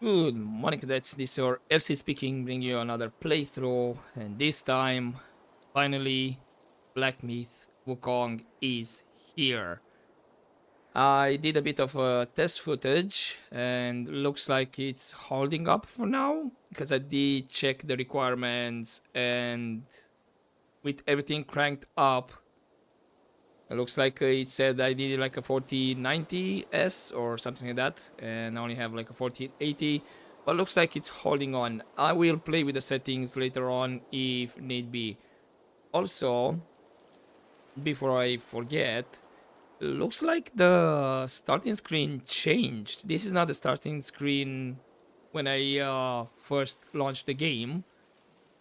Good morning, cadets. This is your LC speaking, bringing you another playthrough, and this time, finally, Black Myth Wukong is here. I did a bit of test footage, and looks like it's holding up for now because I did check the requirements, and with everything cranked up, it looks like it said I needed like a 4090S or something like that, and I only have like a 4080. But looks like it's holding on. I will play with the settings later on if need be. Also, before I forget, looks like the starting screen changed. This is not the starting screen when I first launched the game,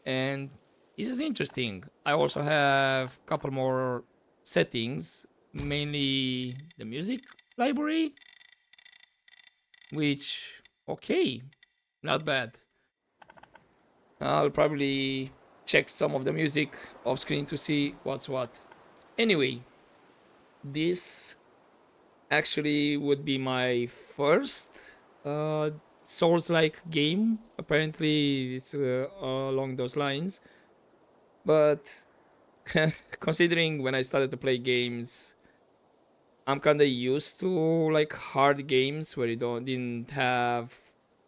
and this is interesting. I also have a couple more settings, mainly the music library, which, okay, not bad. I'll probably check some of the music off screen to see what's what. Anyway, this actually would be my first Souls like game. Apparently, it's along those lines. But considering when I started to play games, I'm kind of used to like hard games where you didn't have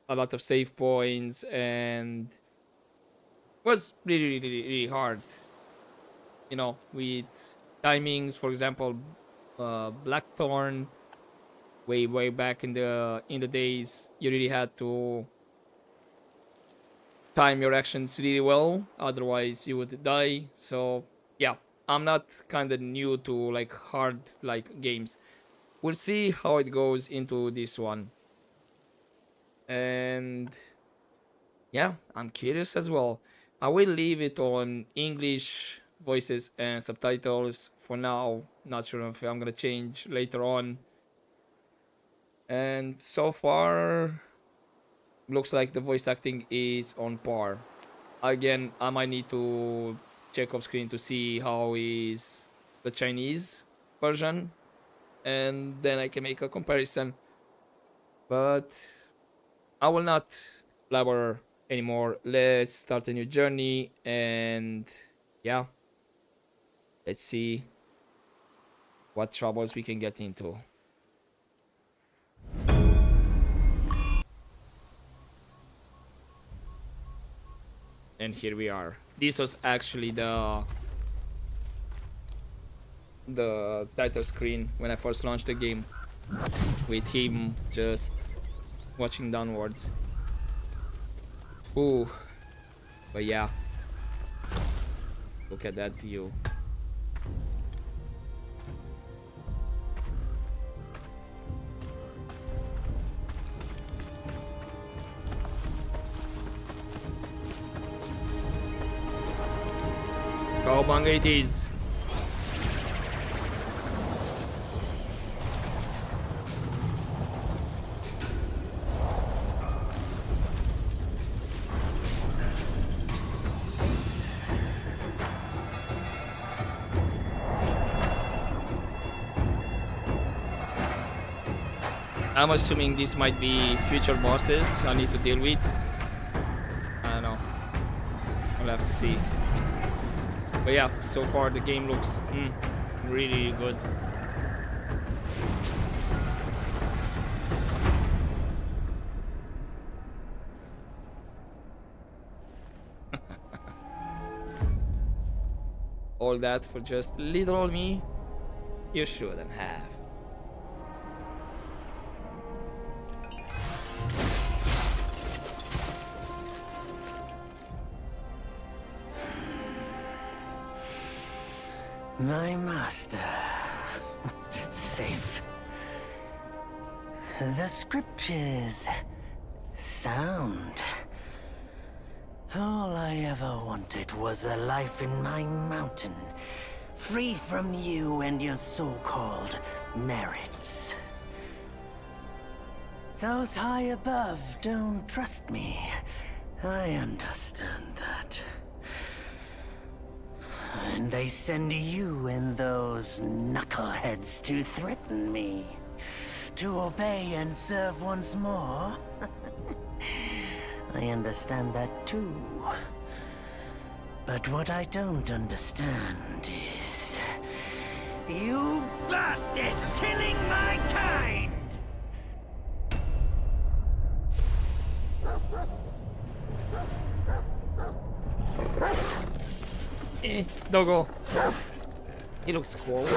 a lot of save points and was really hard. You know, with timings, for example, Blackthorn, way back in the days, you really had to time your actions really well, otherwise you would die. So yeah, I'm not kind of new to like hard like games. We'll see how it goes into this one. And yeah, I'm curious as well. I will leave it on English voices and subtitles for now. Not sure if I'm gonna change later on. And so far, looks like the voice acting is on par. Again, I might need to check off screen to see how is the Chinese version, and then I can make a comparison. But I will not blabber anymore. Let's start a new journey, and yeah, let's see what troubles we can get into. And here we are. This was actually the title screen when I first launched the game, with him just watching downwards. Ooh, but yeah, look at that view. Cowabunga it is. I'm assuming this might be future bosses I need to deal with. I don't know. I'll have to see. But yeah, so far the game looks really good. All that for just little old me? You shouldn't have. My master. Safe. The scriptures. Sound. All I ever wanted was a life in my mountain, free from you and your so-called merits. Those high above don't trust me. I understand that. And they send you and those knuckleheads to threaten me. To obey and serve once more? I understand that too. But what I don't understand is... you bastards killing my kind! Doggo. He looks cool.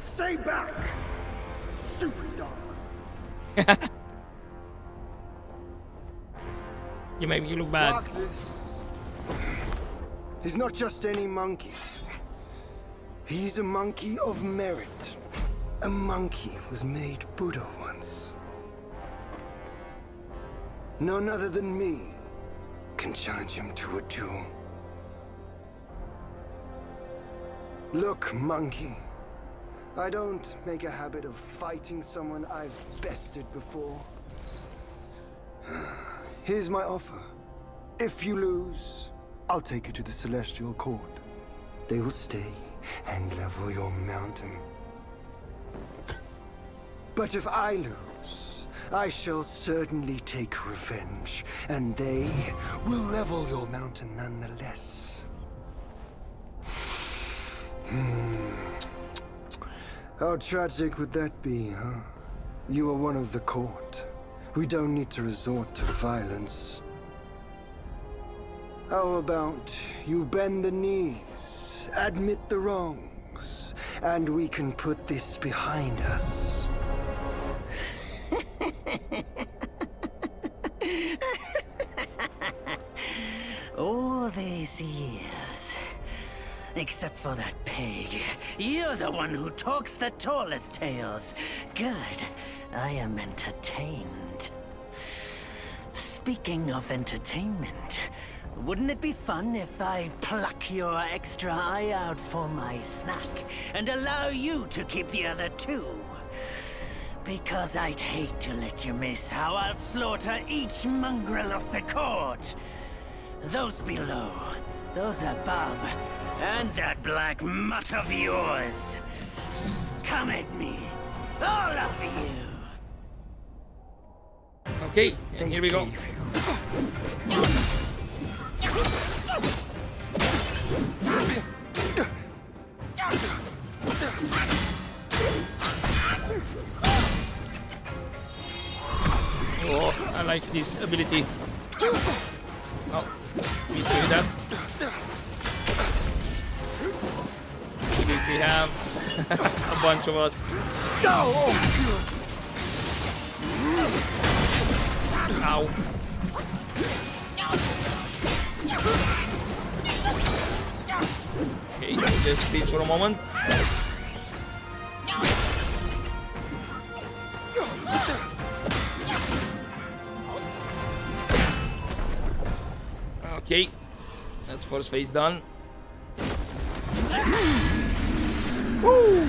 Stay back! Stupid dog. You make me look bad. Mark this. He's not just any monkey. He's a monkey of merit. A monkey was made Buddha once. None other than me can challenge him to a duel. Look, monkey. I don't make a habit of fighting someone I've bested before. Here's my offer. If you lose, I'll take you to the Celestial Court. They will stay and level your mountain. But if I lose, I shall certainly take revenge, and they will level your mountain nonetheless. How tragic would that be, huh? You are one of the court. We don't need to resort to violence. How about you bend the knees, admit the wrongs, and we can put this behind us? All these years, except for that pig, you're the one who talks the tallest tales. Good, I am entertained. Speaking of entertainment, wouldn't it be fun if I pluck your extra eye out for my snack and allow you to keep the other two? Because I'd hate to let you miss how I'll slaughter each mongrel of the court. Those below, those above, and that black mutt of yours. Come at me, all of you. Okay, and here we go. Oh, I like this ability. Oh, he's doing that. We have a bunch of us. Ow. Okay, just please for a moment. Okay, that's first phase done. Woo!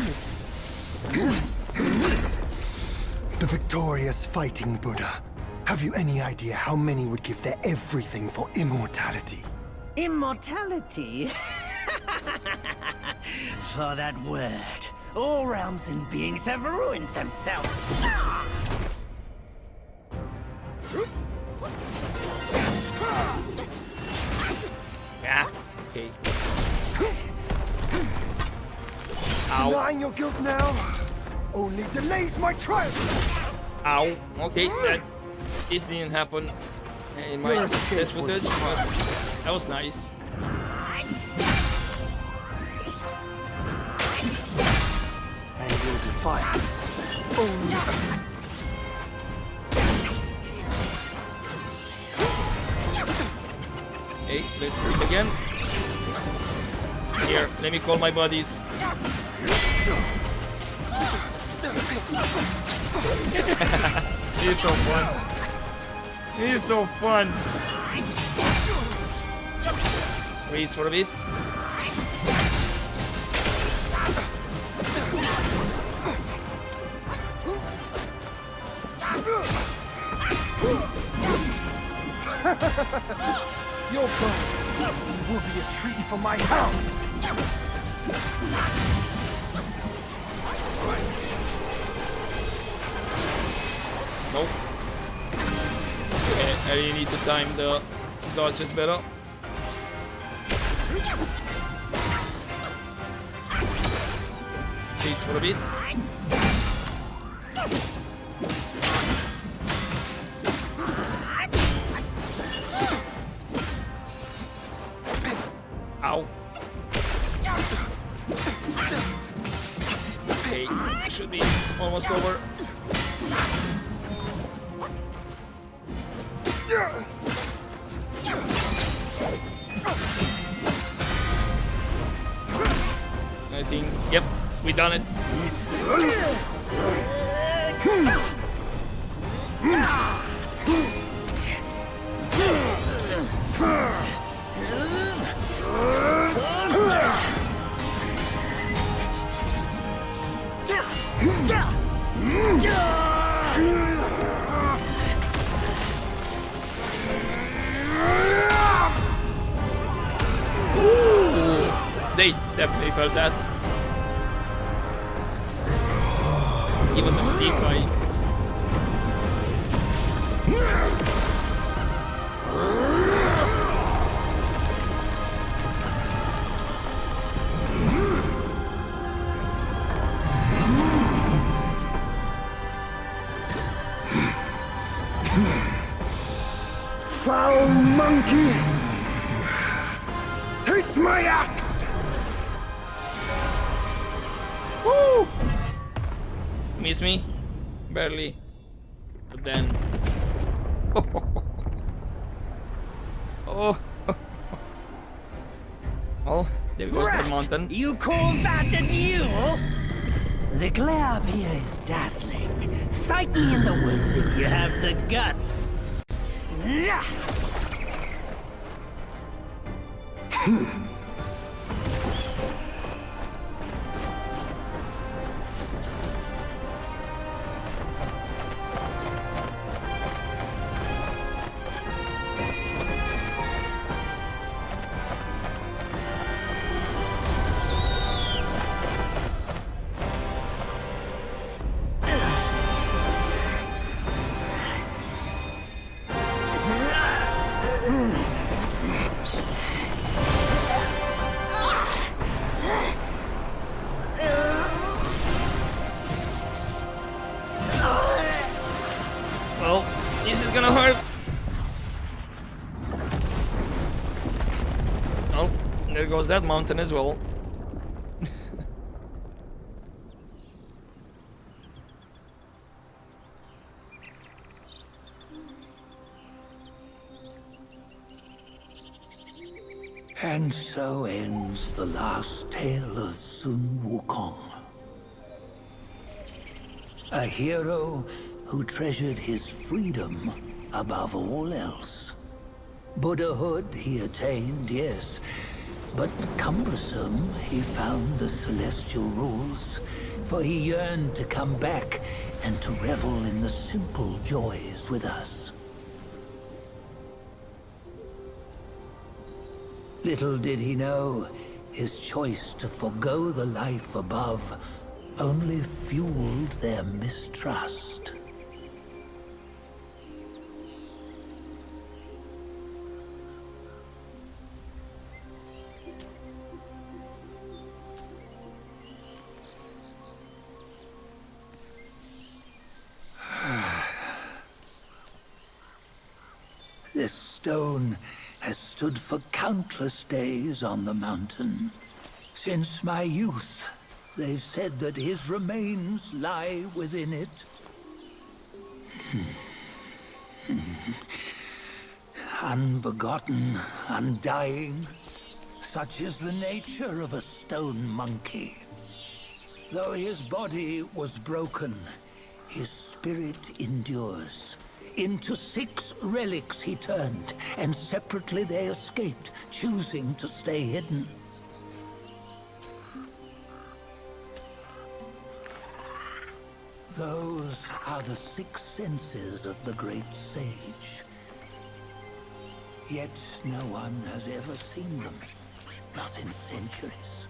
The victorious fighting Buddha. Have you any idea how many would give their everything for immortality? Immortality? For that word, all realms and beings have ruined themselves. Yeah, okay. Ow. Denying your guilt now only delays my triumph. Ow. Okay, this didn't happen in my test footage, but that was nice. And your defiance only. Okay, let's breathe again. Here, let me call my buddies. He's so fun. He's so fun. Freeze for a bit. your bones will be a treat for my hound. Nope. Okay, I really need to time the dodges better. Freeze for a bit. Ow. Okay, should be almost over. I think, yep, we done it. They definitely felt that. Even the big guy. Foul monkey! Taste my axe! Woo! Miss me? Barely. But then. Oh. Well, there goes the mountain. You call that a duel? The glare up here is dazzling. Fight me in the woods if you have the guts. Well, this is gonna hurt. Oh, there goes that mountain as well. And so ends the last tale of Sun Wukong. A hero who treasured his freedom above all else. Buddhahood he attained, yes, but cumbersome he found the celestial rules, for he yearned to come back and to revel in the simple joys with us. Little did he know, his choice to forgo the life above only fueled their mistrust. This stone has stood for countless days on the mountain. Since my youth, they've said that his remains lie within it. Unbegotten, undying, such is the nature of a stone monkey. Though his body was broken, his spirit endures. Into 6 relics he turned, and separately they escaped, choosing to stay hidden. Those are the 6 senses of the great sage. Yet no one has ever seen them. Not in centuries.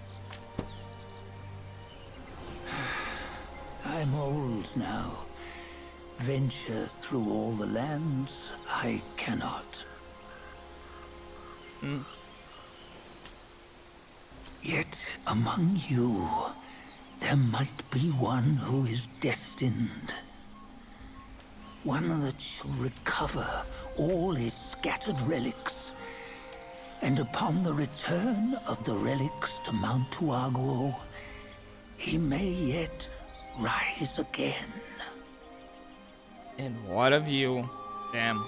I'm old now. Venture through all the lands I cannot. Yet among you, there might be one who is destined. One that shall recover all his scattered relics. And upon the return of the relics to Mount Tuaguo, he may yet rise again. And what a view. Damn.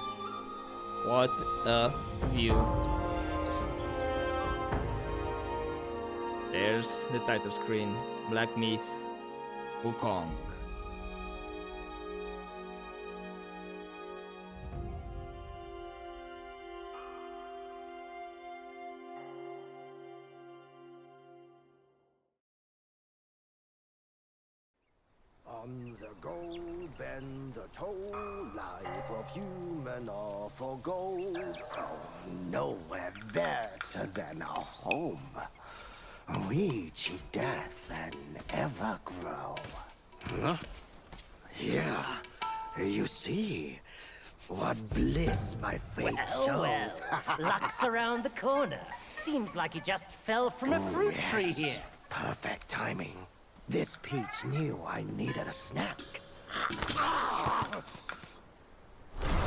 What a view. There's the title screen. Black Myth, Wukong. On the go, bend the toe, life of human or for gold. Oh, nowhere better than a home. We cheat death and ever grow. Huh? Here, you see, what bliss my fate shows. Luck's around the corner. Seems like he just fell from a fruit tree Yes, here. perfect timing. This peach knew I needed a snack.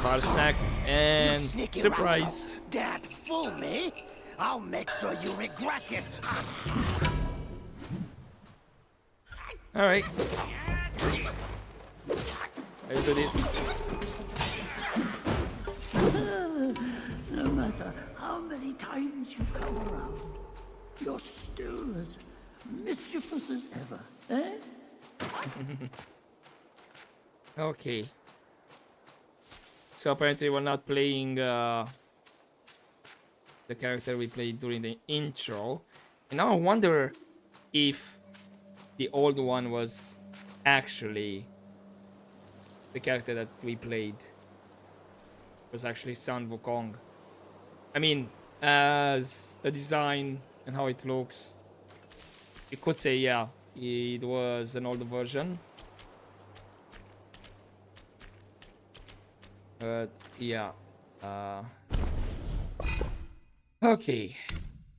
Hard snack You and sneaky surprise. rascal. Dad, fool me? I'll make sure you regret it. Alright. Let's do this. No matter how many times you come around, you're still as mischievous as ever, eh? Okay. So apparently we're not playing the character we played during the intro. And now I wonder if the old one was actually the character that we played. Was actually Sun Wukong. I mean, as a design and how it looks, you could say, yeah, it was an older version. But yeah. Okay.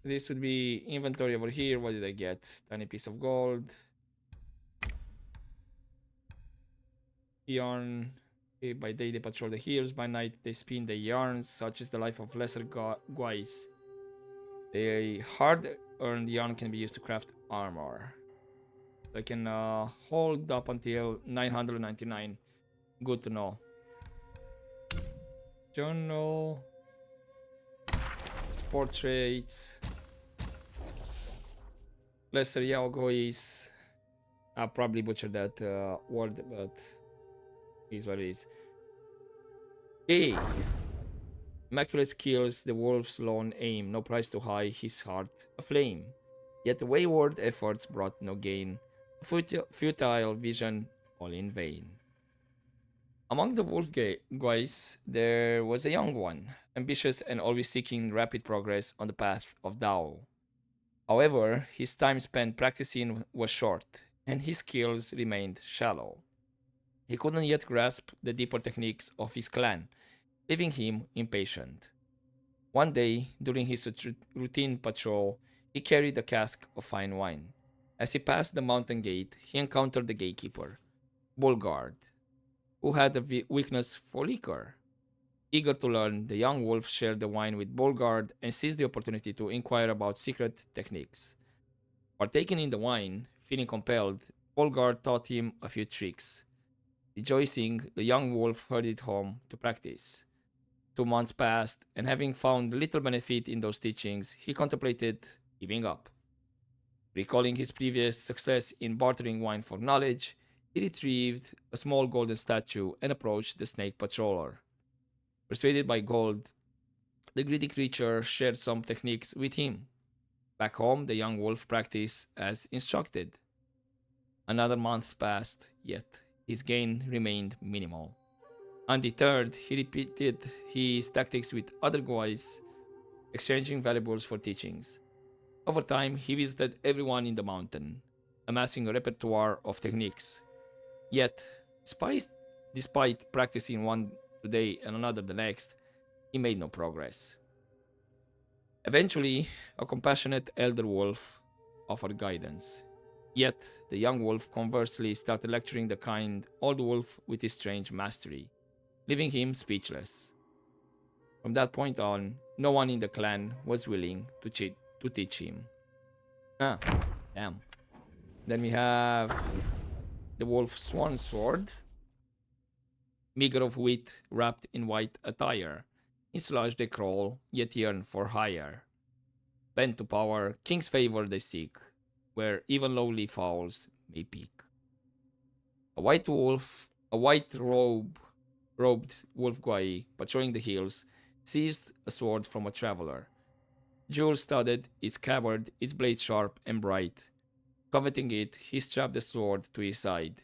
This would be inventory over here. What did I get? Tiny piece of gold. Yarn. Okay, by day they patrol the hills. By night they spin the yarns. Such is the life of lesser guys. The hard-earned yarn can be used to craft armor. I can hold up until 999. Good to know. Journal. Sport traits. Lesser Yaogois. I'll probably butcher that word, but is what it is. Okay. Immaculate skills, the wolf's lone aim, no price too high, his heart aflame. Yet wayward efforts brought no gain, futile vision, all in vain. Among the wolf guys, there was a young one, ambitious and always seeking rapid progress on the path of Dao. However, his time spent practicing was short, and his skills remained shallow. He couldn't yet grasp the deeper techniques of his clan, leaving him impatient. One day, during his routine patrol, he carried a cask of fine wine. As he passed the mountain gate, he encountered the gatekeeper, Bulgard, who had a weakness for liquor. Eager to learn, the young wolf shared the wine with Bulgard and seized the opportunity to inquire about secret techniques. Partaking in the wine, feeling compelled, Bulgard taught him a few tricks. Rejoicing, the young wolf hurried home to practice. 2 months passed, and having found little benefit in those teachings, he contemplated giving up. Recalling his previous success in bartering wine for knowledge, he retrieved a small golden statue and approached the snake patroller. Persuaded by gold, the greedy creature shared some techniques with him. Back home, the young wolf practiced as instructed. Another month passed, yet his gain remained minimal. Undeterred, he repeated his tactics with other guys, exchanging valuables for teachings. Over time, he visited everyone in the mountain, amassing a repertoire of techniques. Yet, despite practicing one today and another the next, he made no progress. Eventually, a compassionate elder wolf offered guidance. Yet, the young wolf conversely started lecturing the kind old wolf with his strange mastery, leaving him speechless. From that point on, no one in the clan was willing to teach him. Ah, damn. Then we have the wolf swan sword, meager of wheat wrapped in white attire. In sludge they crawl, yet yearn for higher. Bent to power, king's favor they seek, where even lowly fowls may peak. A white robed wolf guai patrolling the hills, seized a sword from a traveler. Jewel-studded, its scabbard its blade sharp and bright. Coveting it, he strapped the sword to his side,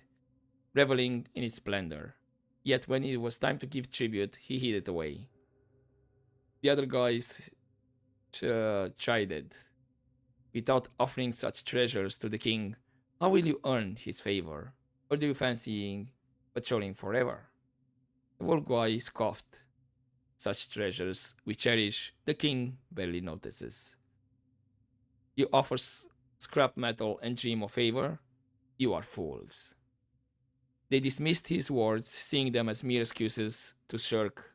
reveling in its splendor. Yet when it was time to give tribute, he hid it away. The other guys chided. Without offering such treasures to the king, how will you earn his favor? Or do you fancy patrolling forever? The wolf guy scoffed. Such treasures we cherish, the king barely notices. You offer scrap metal and dream of favor? You are fools. They dismissed his words, seeing them as mere excuses to shirk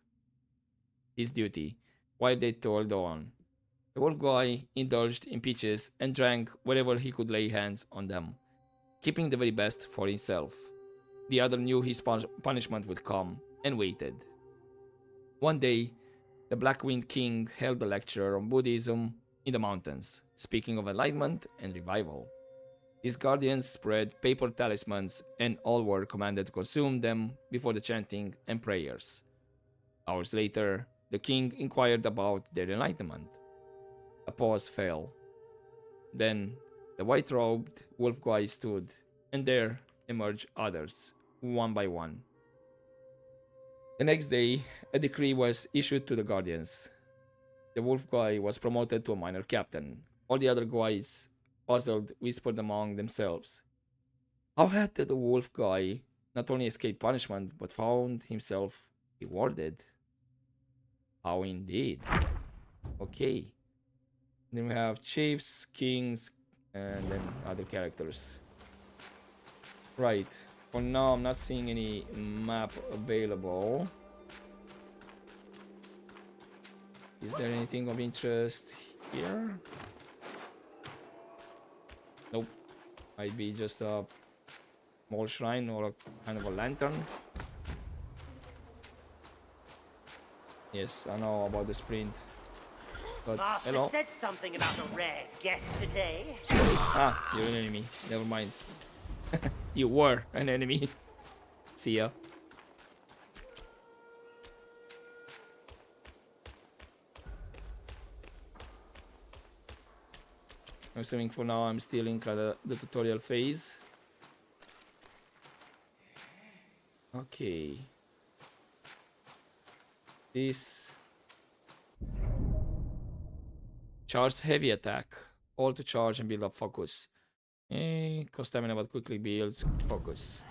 his duty, while they toiled on. The wolf guy indulged in peaches and drank wherever he could lay hands on them, keeping the very best for himself. The other knew his punishment would come and waited. One day, the Black-Winged King held a lecture on Buddhism in the mountains, speaking of enlightenment and revival. His guardians spread paper talismans, and all were commanded to consume them before the chanting and prayers. Hours later, the king inquired about their enlightenment. A pause fell. Then the white-robed wolf guy stood, and there emerged others, one by one. The next day, a decree was issued to the guardians. The wolf guy was promoted to a minor captain. All the other guys, puzzled, whispered among themselves. How had the wolf guy not only escaped punishment, but found himself rewarded? How indeed. Okay. Then we have chiefs, kings, and then other characters. Right. For now, I'm not seeing any map available. Is there anything of interest here? Nope. Might be just a small shrine or a kind of a lantern. Yes, I know about the sprint. But Master hello. said something about a rare guest today. Ah, you're an enemy. Never mind. You were an enemy. See ya. I'm assuming for now I'm still in the tutorial phase. Okay. This charged heavy attack. All to charge and build up focus. Cost stamina but quickly builds focus.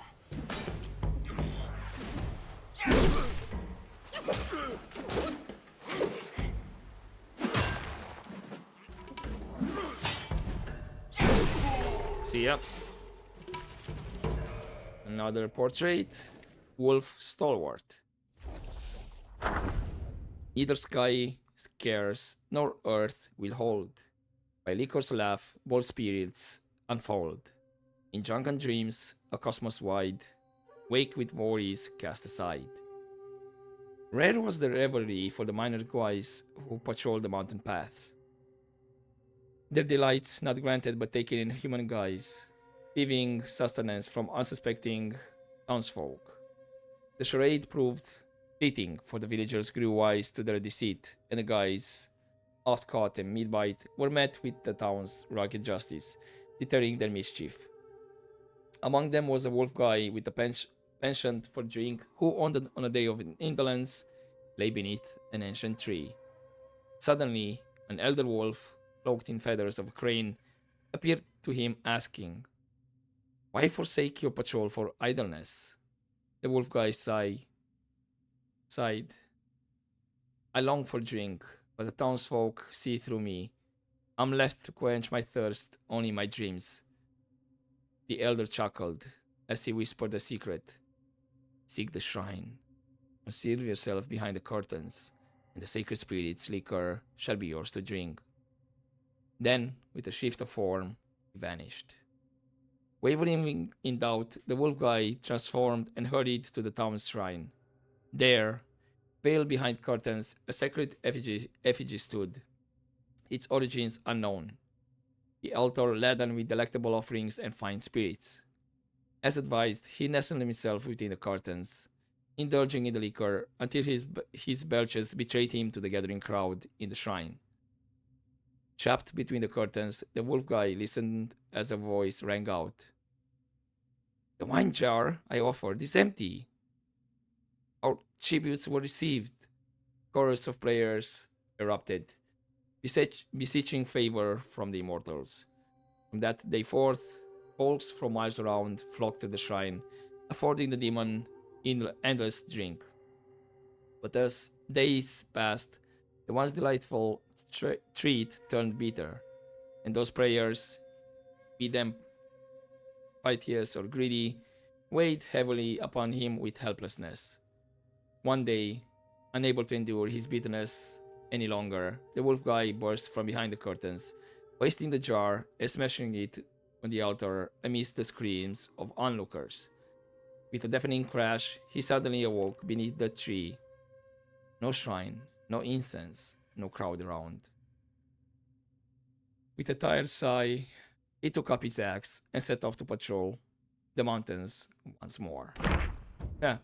See ya. Another portrait. Wolf Stalwart. Neither sky scarce nor earth will hold. By liquor's laugh, bold spirits unfold. In drunken dreams, a cosmos wide, wake with worries cast aside. Rare was the revelry for the minor guys who patrolled the mountain paths. Their delights not granted but taken in human guise, thieving sustenance from unsuspecting townsfolk. The charade proved fleeting, for the villagers grew wise to their deceit, and the guys, oft caught in mid-bite, were met with the town's rugged justice, deterring their mischief. Among them was a wolf guy with a penchant for drink, who on a day of indolence lay beneath an ancient tree. Suddenly, an elder wolf, cloaked in feathers of a crane, appeared to him, asking, "Why forsake your patrol for idleness?" The wolf guy sighed. "I long for drink, but the townsfolk see through me. I'm left to quench my thirst only in my dreams." The elder chuckled as he whispered a secret. "Seek the shrine. Conceal yourself behind the curtains, and the sacred spirit's liquor shall be yours to drink." Then, with a shift of form, he vanished. Wavering in doubt, the wolf guy transformed and hurried to the town's shrine. There, veiled behind curtains, a sacred effigy stood, its origins unknown. The altar laden with delectable offerings and fine spirits. As advised, he nestled himself within the curtains, indulging in the liquor until his belches betrayed him to the gathering crowd in the shrine. Trapped between the curtains, the wolf guy listened as a voice rang out. "The wine jar I offered is empty. Our tributes were received." Chorus of prayers erupted, beseeching favor from the immortals. From that day forth, folks from miles around flocked to the shrine, affording the demon endless drink. But as days passed, the once delightful treat turned bitter, and those prayers, be them piteous or greedy, weighed heavily upon him with helplessness. One day, unable to endure his bitterness any longer, the wolf guy burst from behind the curtains, wasting the jar and smashing it on the altar amidst the screams of onlookers. With a deafening crash, he suddenly awoke beneath the tree. No shrine, no incense, no crowd around. With a tired sigh, he took up his axe and set off to patrol the mountains once more. Yeah,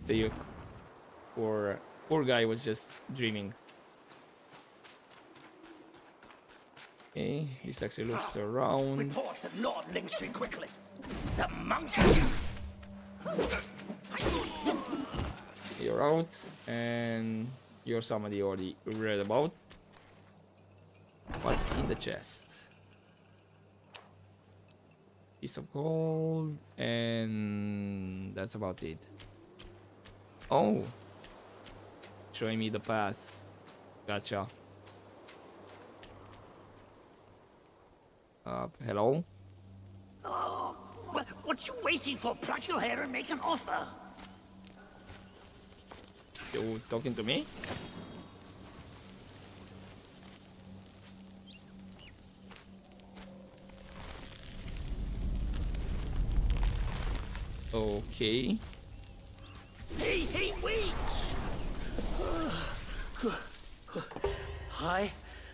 so you poor guy was just dreaming. Okay, this actually looks around. Report to Lord Lingstream quickly. The monkey! You're out, and you're somebody already read about. What's in the chest? Piece of gold, and that's about it. Oh, showing me the path. Gotcha. Hello? Oh, what you waiting for? Pluck your hair and make an offer. You talking to me? Okay. Hey, wait! I,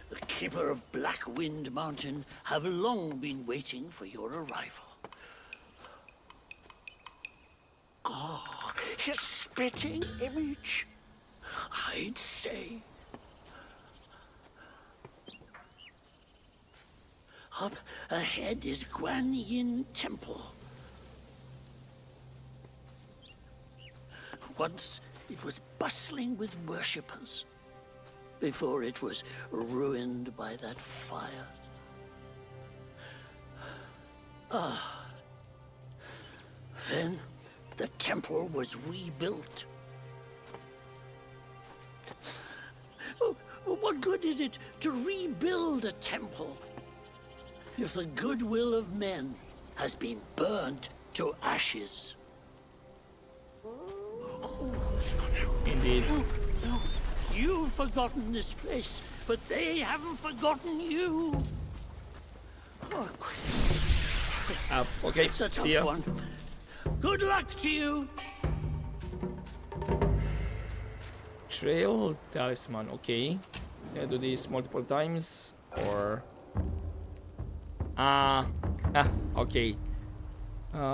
the keeper of Blackwind Mountain, have long been waiting for your arrival. Ah, his spitting image, I'd say. Up ahead is Guan Yin Temple. Once it was bustling with worshippers, before it was ruined by that fire. Then the temple was rebuilt. Oh, what good is it to rebuild a temple if the goodwill of men has been burnt to ashes? Indeed. You've forgotten this place, but they haven't forgotten you. Oh, Okay, it's a see tough ya. one. Good luck to you. Trail talisman, okay. Can I do this multiple times? Or... okay.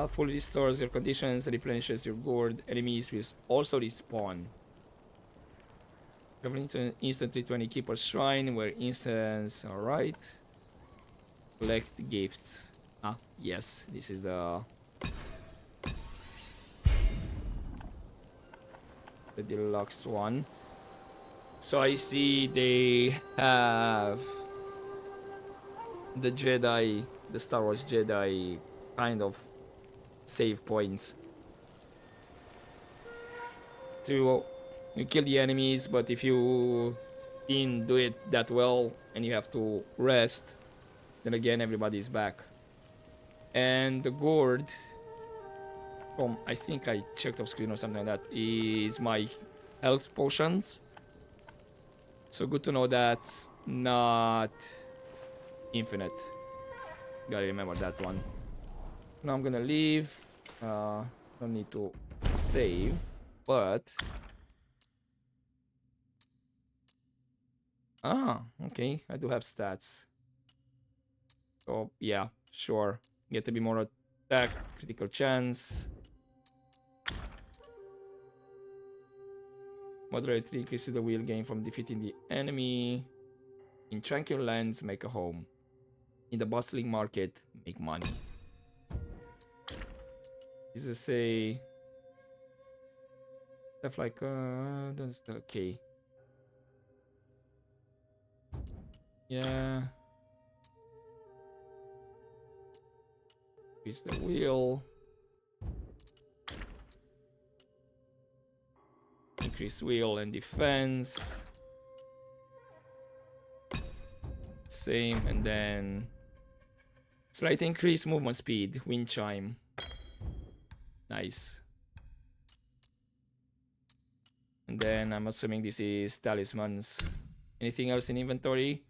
Fully restores your conditions, replenishes your gourd. Enemies will also respawn. Traveling to instantly 20 Keeper's Shrine, where instance, alright. Collect gifts. Yes, this is the the deluxe one. So I see they have the Jedi, the Star Wars Jedi kind of save points. So you kill the enemies, but if you didn't do it that well and you have to rest, then again everybody's back. And the gourd from, I think I checked off screen or something like that, is my health potions. So good to know that's not infinite. Gotta remember that one. Now I'm gonna leave. Don't need to save, but okay, I do have stats. So yeah, sure. Get to be more attack, critical chance. Moderately increases the wheel gain from defeating the enemy. In tranquil lands, make a home. In the bustling market, make money. This is a stuff like that's okay. Yeah. Increase the wheel. Increase wheel and defense. Same, and then slight increase movement speed, wind chime. Nice. And then I'm assuming this is talismans. Anything else in inventory?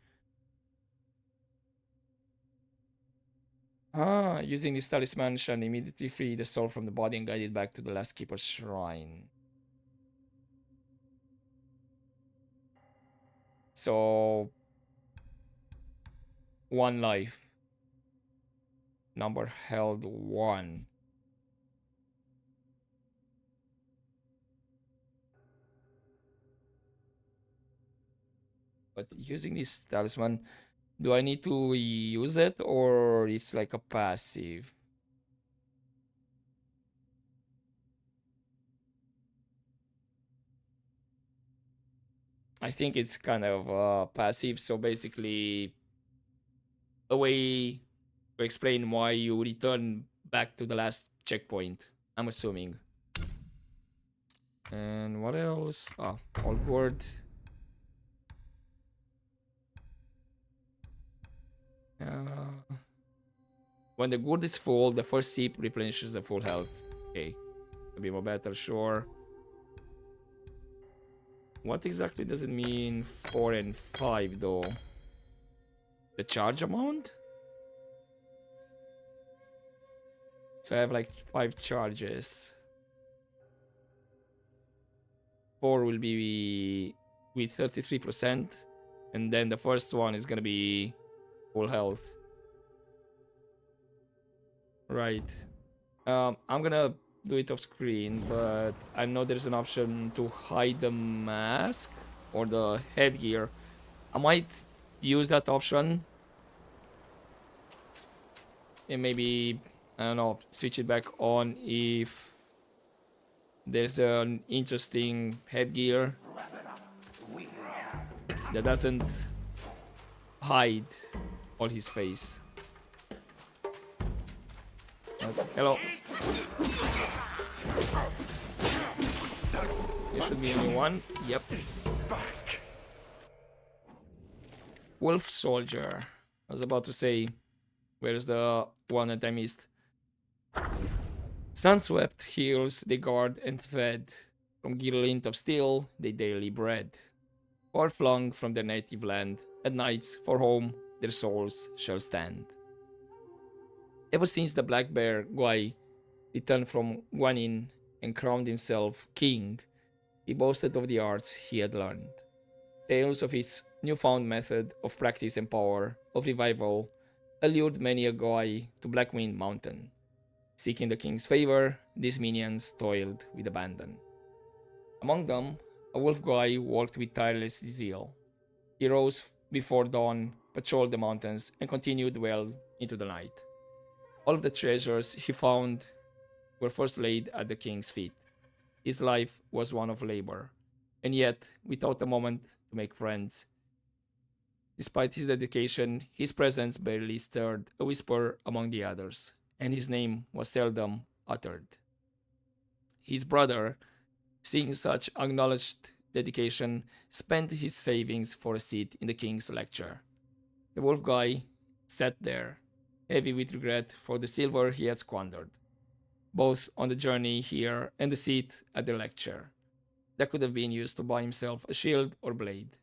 Using this talisman shall immediately free the soul from the body and guide it back to the last keeper's shrine. So 1 life. Number held 1. But using this talisman, do I need to use it or it's like a passive? I think it's kind of passive, so basically a way to explain why you return back to the last checkpoint, I'm assuming. And what else? All gourd. When the gourd is full, the first sip replenishes the full health. Okay, to be more better, sure. What exactly does it mean 4 and 5 though? The charge amount? So I have like 5 charges. 4 will be with 33%, and then the first one is gonna be full health. Right. I'm gonna do it off screen, but I know there's an option to hide the mask or the headgear. I might use that option and maybe, I don't know, switch it back on if there's an interesting headgear that doesn't hide all his face. Hello. There should be only one. Yep. Wolf Soldier. I was about to say, where's the one that I missed? Sunswept heals they guard and fed. From glint of steel, they daily bred. Far flung from their native land, at nights for home their souls shall stand. Ever since the black bear Guai returned from Guanin and crowned himself king, he boasted of the arts he had learned. Tales of his newfound method of practice and power of revival allured many a Guai to Blackwind Mountain. Seeking the king's favor, these minions toiled with abandon. Among them, a wolf Guai walked with tireless zeal. He rose before dawn, patrolled the mountains, and continued well into the night. All of the treasures he found were first laid at the king's feet. His life was one of labor, and yet without a moment to make friends. Despite his dedication, his presence barely stirred a whisper among the others, and his name was seldom uttered. His brother, seeing such acknowledged dedication, spent his savings for a seat in the king's lecture. The wolf guy sat there, heavy with regret for the silver he had squandered, both on the journey here and the seat at the lecture, that could have been used to buy himself a shield or blade.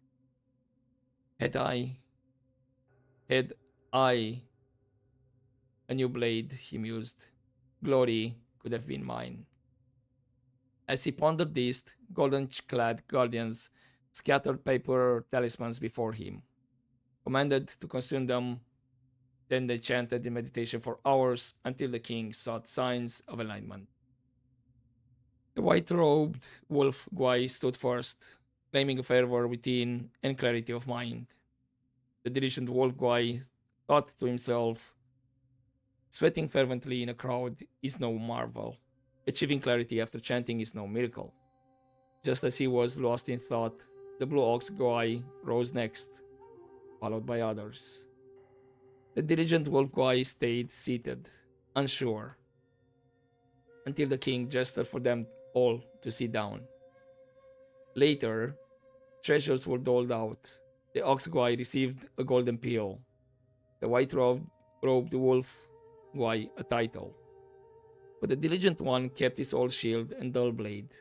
Had I, had I a new blade, he mused, glory could have been mine. As he pondered this, golden clad guardians scattered paper talismans before him, commanded to consume them. Then they chanted in meditation for hours until the king sought signs of enlightenment. The white robed wolf Guai stood first, claiming a fervor within and clarity of mind. The diligent wolf Guai thought to himself, sweating fervently in a crowd is no marvel. Achieving clarity after chanting is no miracle. Just as he was lost in thought, the blue ox Guai rose next, followed by others. The diligent wolf Guai stayed seated, unsure, until the king gestured for them all to sit down. Later, treasures were doled out. The ox Guai received a golden peel. The white robed wolf Guai a title. But the diligent one kept his old shield and dull blade,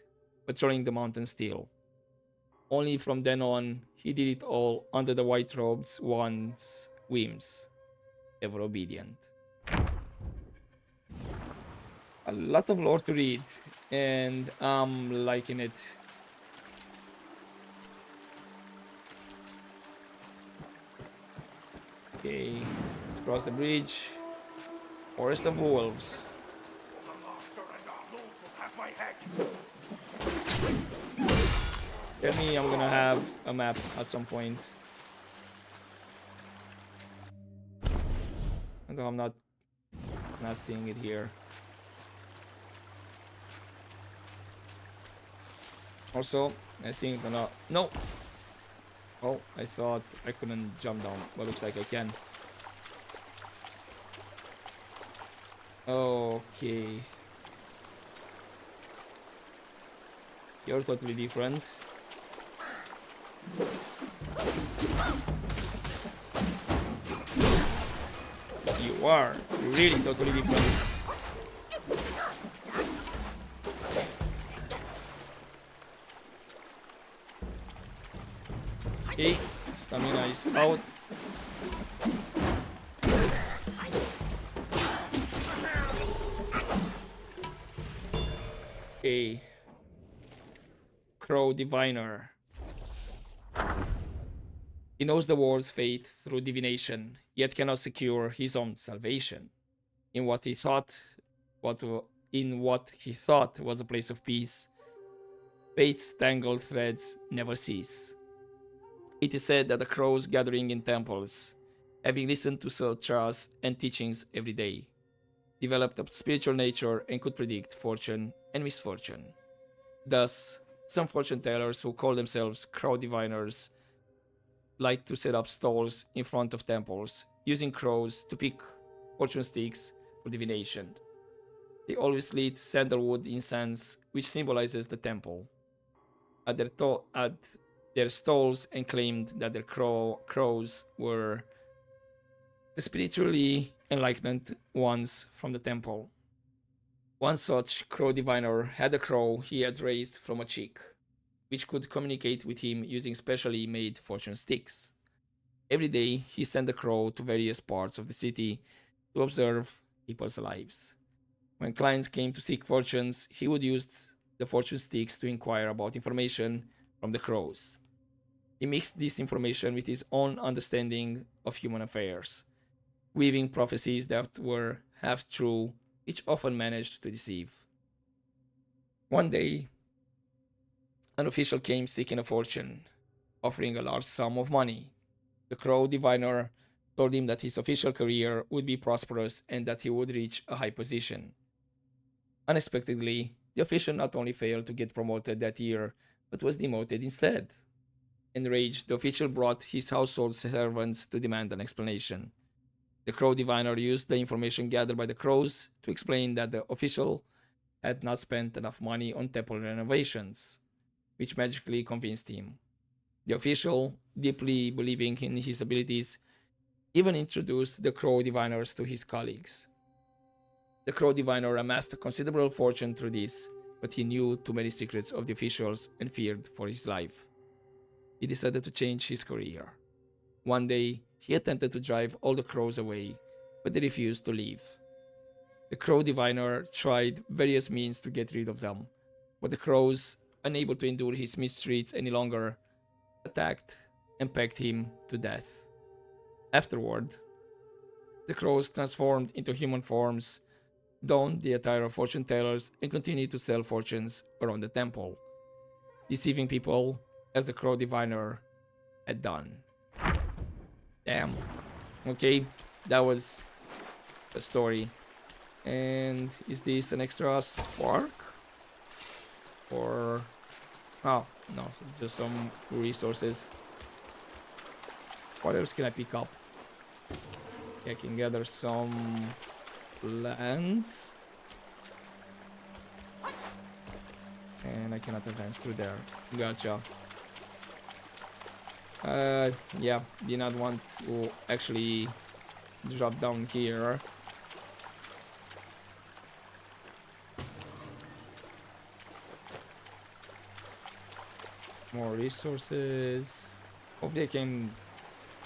patrolling the mountain still. Only from then on, he did it all under the white robed one's whims, ever obedient. A lot of lore to read, and I'm liking it. Okay, let's cross the bridge. Forest of Wolves. Tell me I'm gonna have a map at some point. Although I'm not seeing it here. Also, I think I'm gonna... No! Oh, I thought I couldn't jump down, but looks like I can. Okay. You're totally different. You are really totally different. Okay, stamina is out. Okay. Crow Diviner. He knows the world's fate through divination, yet cannot secure his own salvation. In what he thought was a place of peace, fate's tangled threads never cease. It is said that the crows gathering in temples, having listened to sutras and teachings every day, developed a spiritual nature and could predict fortune and misfortune. Thus, some fortune tellers who call themselves crow diviners like to set up stalls in front of temples, using crows to pick fortune sticks for divination. They always lit sandalwood incense, which symbolizes the temple, at their stalls, and claimed that their crows were the spiritually enlightened ones from the temple. One such crow diviner had a crow he had raised from a chick, which could communicate with him using specially made fortune sticks. Every day, he sent the crow to various parts of the city to observe people's lives. When clients came to seek fortunes, he would use the fortune sticks to inquire about information from the crows. He mixed this information with his own understanding of human affairs, weaving prophecies that were half true, which often managed to deceive. One day, an official came seeking a fortune, offering a large sum of money. The crow diviner told him that his official career would be prosperous and that he would reach a high position. Unexpectedly, The official not only failed to get promoted that year, but was demoted instead. Enraged, the official brought his household servants to demand an explanation. The crow diviner used the information gathered by the crows to explain that the official had not spent enough money on temple renovations, which magically convinced him. The official, deeply believing in his abilities, even introduced the crow diviners to his colleagues. The crow diviner amassed a considerable fortune through this, but he knew too many secrets of the officials and feared for his life. He decided to change his career. One day, he attempted to drive all the crows away, but they refused to leave. The crow diviner tried various means to get rid of them, but the crows, unable to endure his mistreats any longer, attacked and pecked him to death. Afterward, the crows transformed into human forms, donned the attire of fortune tellers, and continued to sell fortunes around the temple, deceiving people as the crow diviner had done. Damn. Okay, that was the story. And is this an extra spark? Or... oh, no, just some resources. What else can I pick up? I can gather some plants. And I cannot advance through there. Gotcha. Yeah, did not want to actually drop down here. More resources. Hopefully I can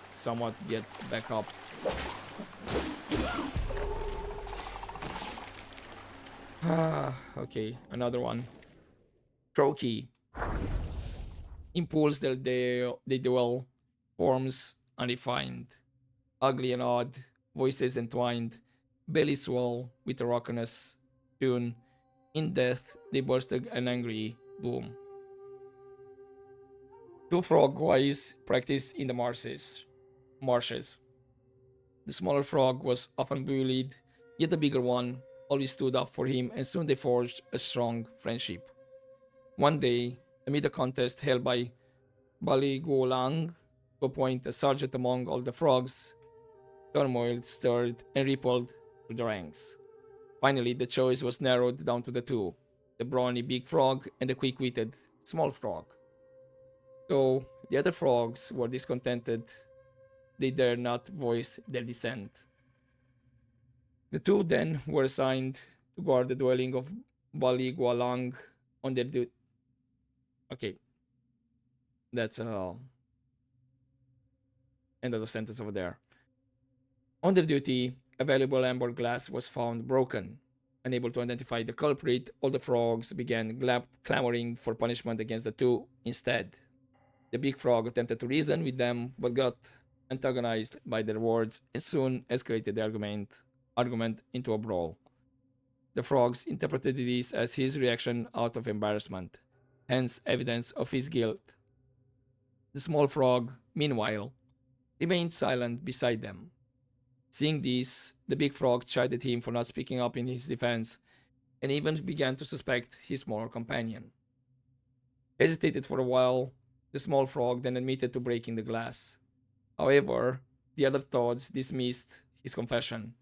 somewhat get back up. Okay, another one. Croaky. Impulse that they dwell, forms undefined, ugly and odd, voices entwined, belly swell with a raucous tune. In death, they burst an angry boom. Two frog-wise practice in the marshes. The smaller frog was often bullied, yet the bigger one always stood up for him, and soon they forged a strong friendship. One day, amid a contest held by Ballygolang to appoint a sergeant among all the frogs, turmoil stirred and rippled through the ranks. Finally, the choice was narrowed down to the two, the brawny big frog and the quick-witted small frog. Though the other frogs were discontented, they dared not voice their dissent. The two then were assigned to guard the dwelling of Ballygolang on their duty. Okay, that's end of the sentence over there. On their duty, a valuable amber glass was found broken. Unable to identify the culprit, all the frogs began clamoring for punishment against the two instead. The big frog attempted to reason with them, but got antagonized by their words and soon escalated the argument into a brawl. The frogs interpreted this as his reaction out of embarrassment, hence evidence of his guilt. The small frog, meanwhile, remained silent beside them. Seeing this, the big frog chided him for not speaking up in his defense, and even began to suspect his smaller companion. Hesitated for a while, the small frog then admitted to breaking the glass. However, the other Toads dismissed his confession,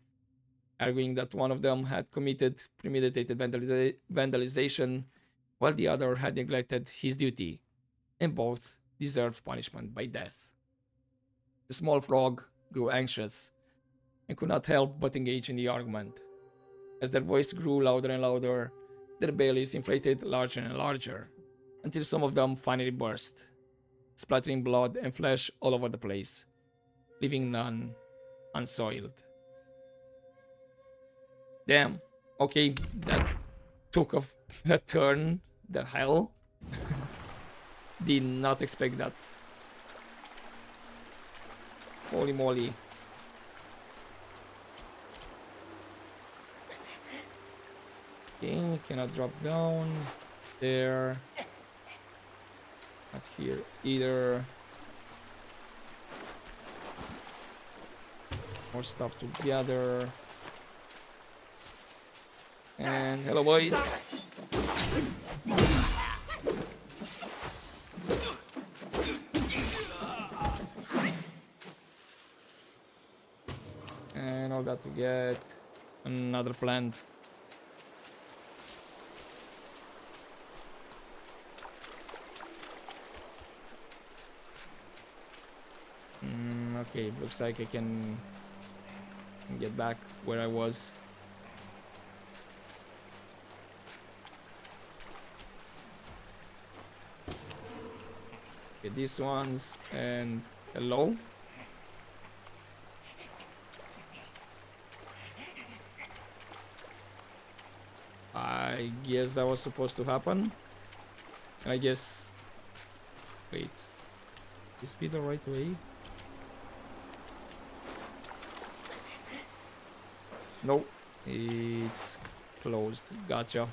arguing that one of them had committed premeditated vandalization while the other had neglected his duty, and both deserved punishment by death. The small frog grew anxious and could not help but engage in the argument. As their voice grew louder and louder, their bellies inflated larger and larger, until some of them finally burst, splattering blood and flesh all over the place, leaving none unsoiled. Damn. Okay, that took a turn. The hell? Did not expect that. Holy moly. Okay, cannot drop down. There. Not here either. More stuff to gather. And hello boys. forgot to get another plant. Okay, looks like I can get back where I was. Okay, these ones, and hello. I guess that was supposed to happen. I guess. Wait. This be the right way? No, it's closed. Gotcha.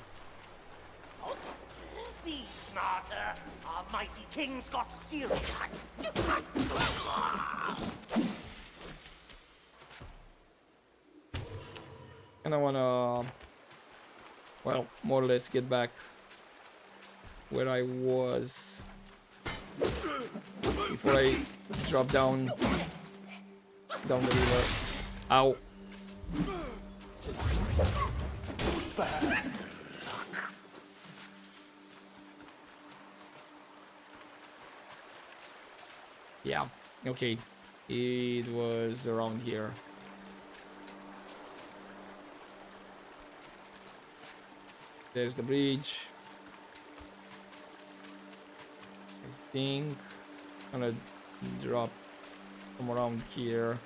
Be smarter. Our mighty king's got serious. And I wanna, well, more or less get back where I was before I drop down the river. Ow. Yeah, okay. It was around here. There's the bridge. I think I'm gonna drop from around here.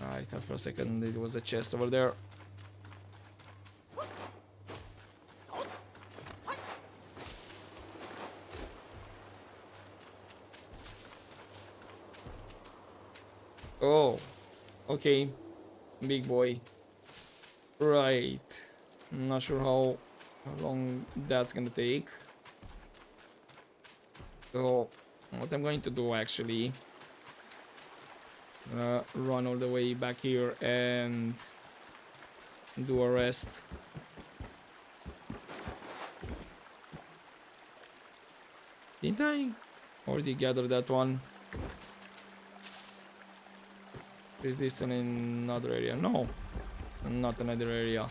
I thought for a second it was a chest over there. Oh, okay, big boy. Right, not sure how long that's gonna take. So, what I'm going to do actually, run all the way back here and do a rest. Didn't I already gather that one? Is this in another area? No, not another area.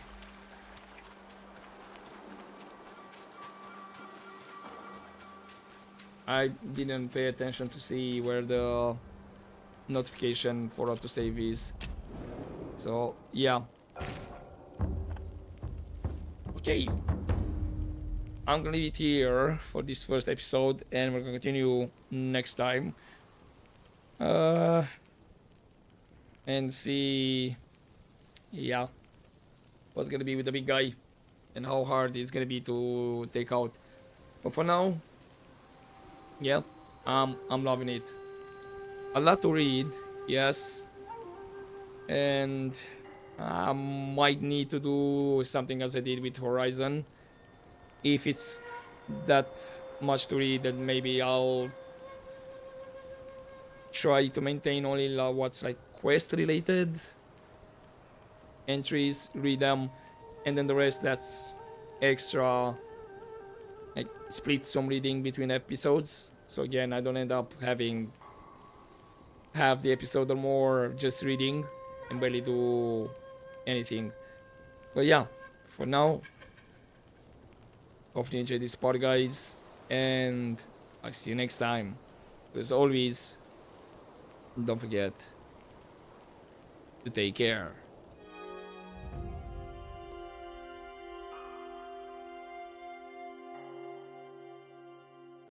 I didn't pay attention to see where the notification for autosave is. So, yeah. Okay. I'm gonna leave it here for this first episode, and we're gonna continue next time. And see, yeah, what's gonna be with the big guy and how hard it's gonna be to take out. But for now, yeah, I'm loving it. A lot to read, yes, and I might need to do something as I did with Horizon. If it's that much to read, then maybe I'll try to maintain only what's like quest related entries, read them, and then the rest that's extra, like split some reading between episodes, so again I don't end up having half the episode or more just reading and barely do anything. But yeah, for now, hopefully you enjoyed this part, guys, and I'll see you next time. As always, don't forget to take care.